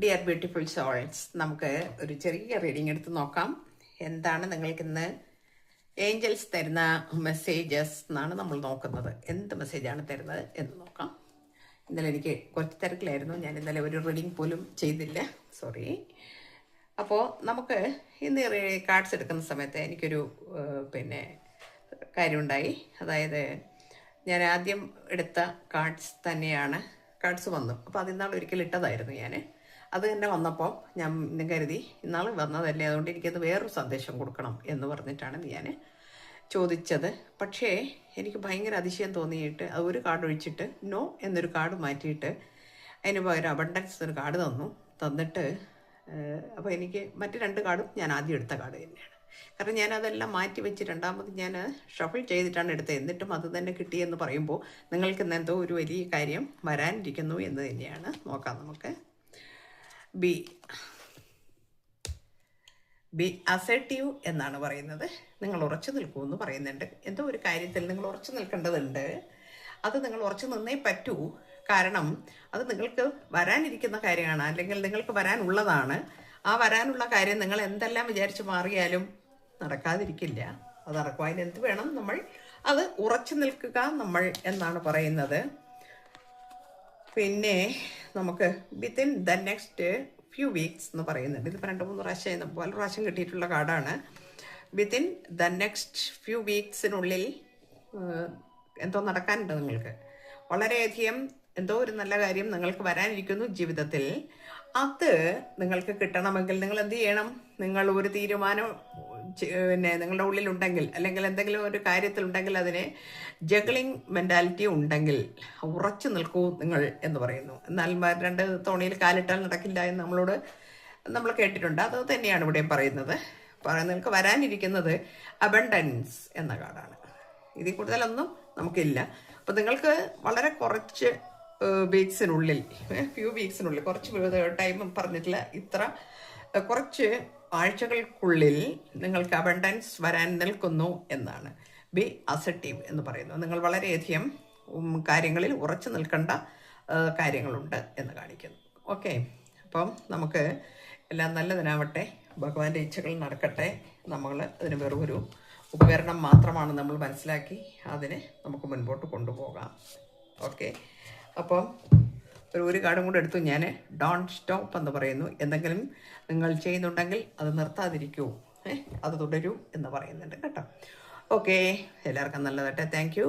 Dear beautiful souls, നമുക്ക് ഒരു ചെറിയ റീഡിംഗ് എടുത്ത് നോക്കാം. എന്താണ് നിങ്ങൾക്കിന്ന് ഏഞ്ചൽസ് തരുന്ന മെസ്സേജസ് എന്നാണ് നമ്മൾ നോക്കുന്നത്. എന്ത് മെസ്സേജാണ് തരുന്നത് എന്ന് നോക്കാം. ഇന്നലെ എനിക്ക് കുറച്ച് തിരക്കിലായിരുന്നു, ഞാൻ ഇന്നലെ ഒരു റീഡിംഗ് പോലും ചെയ്തില്ല, സോറി. അപ്പോൾ നമുക്ക് ഇന്ന് കാർഡ്സ് എടുക്കുന്ന സമയത്ത് എനിക്കൊരു കാര്യമുണ്ടായി. അതായത് ഞാൻ ആദ്യം എടുത്ത കാർഡ്സ് വന്നു. അപ്പോൾ അതിന്നാൾ ഒരിക്കൽ ഇട്ടതായിരുന്നു ഞാൻ. അത് തന്നെ വന്നപ്പോൾ ഞാൻ കരുതി ഇന്നാൾ വന്നതല്ലേ, അതുകൊണ്ട് എനിക്കത് വേറൊരു സന്ദേശം കൊടുക്കണം എന്ന് പറഞ്ഞിട്ടാണ് ഞാൻ ചോദിച്ചത്. പക്ഷേ എനിക്ക് ഭയങ്കര അതിശയം തോന്നിയിട്ട് അത് ഒരു കാർഡ് ഒഴിച്ചിട്ട് നോ എന്നൊരു കാർഡ് മാറ്റിയിട്ട് അതിന് പകരം അബണ്ടൻസ് ഒരു കാർഡ് തന്നിട്ട് അപ്പോൾ എനിക്ക് മറ്റ് രണ്ട് കാർഡും ഞാൻ ആദ്യം എടുത്ത കാർഡ് തന്നെയാണ്. കാരണം ഞാനതെല്ലാം മാറ്റി വെച്ച് രണ്ടാമത് ഞാൻ ഷഫിൾ ചെയ്തിട്ടാണ് എടുത്തത്. എന്നിട്ടും അത് തന്നെ കിട്ടിയെന്ന് പറയുമ്പോൾ നിങ്ങൾക്ക് എന്തോ ഒരു വലിയ കാര്യം വരാനിരിക്കുന്നു എന്ന് തന്നെയാണ്. നോക്കാം നമുക്ക്. ബി അസർട്ടീവ് എന്നാണ് പറയുന്നത്. നിങ്ങൾ ഉറച്ചു നിൽക്കുമെന്ന് പറയുന്നുണ്ട്. എന്തോ ഒരു കാര്യത്തിൽ നിങ്ങൾ ഉറച്ചു നിൽക്കേണ്ടതുണ്ട്. അത് നിങ്ങൾ ഉറച്ചു നിന്നേ പറ്റൂ. കാരണം അത് നിങ്ങൾക്ക് വരാനിരിക്കുന്ന കാര്യമാണ്, അല്ലെങ്കിൽ നിങ്ങൾക്ക് വരാനുള്ളതാണ്. ആ വരാനുള്ള കാര്യം നിങ്ങൾ എന്തെല്ലാം വിചാരിച്ച് മാറിയാലും നടക്കാതിരിക്കില്ല. അത് നടക്കും. അതിന് എന്ത് വേണം? നമ്മൾ അത് ഉറച്ചു നിൽക്കുക നമ്മൾ എന്നാണ് പറയുന്നത്. പിന്നെ നമുക്ക് within the next few weeks എന്ന് പറയുന്നുണ്ട്. ഇതിപ്പോൾ 2-3 പ്രാവശ്യം പല പ്രാവശ്യം കിട്ടിയിട്ടുള്ള കാർഡാണ്. വിത്തിൻ ദ നെക്സ്റ്റ് ഫ്യൂ വീക്സിനുള്ളിൽ എന്തോ നടക്കാനുണ്ട് നിങ്ങൾക്ക്. വളരെയധികം എന്തോ ഒരു നല്ല കാര്യം നിങ്ങൾക്ക് വരാനിരിക്കുന്നു ജീവിതത്തിൽ. അത് നിങ്ങൾക്ക് കിട്ടണമെങ്കിൽ നിങ്ങൾ എന്ത് ചെയ്യണം? നിങ്ങൾ ഒരു തീരുമാനം നിങ്ങളുടെ ഉള്ളിലുണ്ടെങ്കിൽ, അല്ലെങ്കിൽ എന്തെങ്കിലും ഒരു കാര്യത്തിലുണ്ടെങ്കിൽ, അതിന് ജഗ്ലിംഗ് മെൻറ്റാലിറ്റി ഉണ്ടെങ്കിൽ ഉറച്ചു നിൽക്കൂ നിങ്ങൾ എന്ന് പറയുന്നു. എന്നാൽ 2 തോണിയിൽ കാലിട്ടാൽ നടക്കില്ല എന്ന് നമ്മൾ കേട്ടിട്ടുണ്ട്. അത് തന്നെയാണ് ഇവിടെയും പറയുന്നത്. നിങ്ങൾക്ക് വരാനിരിക്കുന്നത് അബണ്ടൻസ് എന്ന കാർഡാണ്. ഇതിൽ കൂടുതലൊന്നും നമുക്കില്ല. അപ്പോൾ നിങ്ങൾക്ക് വളരെ കുറച്ച് വീക്സിനുള്ളിൽ, ഫ്യൂ വീക്സിനുള്ളിൽ, കുറച്ച് ടൈം പറഞ്ഞിട്ടില്ല, ഇത്ര കുറച്ച് ആഴ്ചകൾക്കുള്ളിൽ നിങ്ങൾക്ക് അബണ്ടൻസ് വരാൻ നിൽക്കുന്നു എന്നാണ്. ബി അസർട്ടീവ് എന്ന് പറയുന്നത്. നിങ്ങൾ വളരെയധികം കാര്യങ്ങളിൽ ഉറച്ചു നിൽക്കേണ്ട കാര്യങ്ങളുണ്ട് എന്ന് കാണിക്കുന്നു. ഓക്കെ, അപ്പം നമുക്ക് എല്ലാം നല്ലതിനാവട്ടെ, ഭഗവാന്റെ ഇച്ഛകൾ നടക്കട്ടെ. നമ്മൾ അതിന് വെറുമൊരു ഉപകരണം മാത്രമാണ് നമ്മൾ മനസ്സിലാക്കി അതിനെ നമുക്ക് മുൻപോട്ട് കൊണ്ടുപോകാം. ഓക്കെ, അപ്പം ഒരു കാർഡും കൂടെ എടുത്തു ഞാൻ. ഡോണ്ട് സ്റ്റോപ്പ് എന്ന് പറയുന്നു. എന്തെങ്കിലും നിങ്ങൾ ചെയ്യുന്നുണ്ടെങ്കിൽ അത് നിർത്താതിരിക്കൂ, അത് തുടരൂ എന്ന് പറയുന്നുണ്ട് കേട്ടോ. ഓക്കെ, എല്ലാവർക്കും നല്ലതാട്ടെ. Thank you.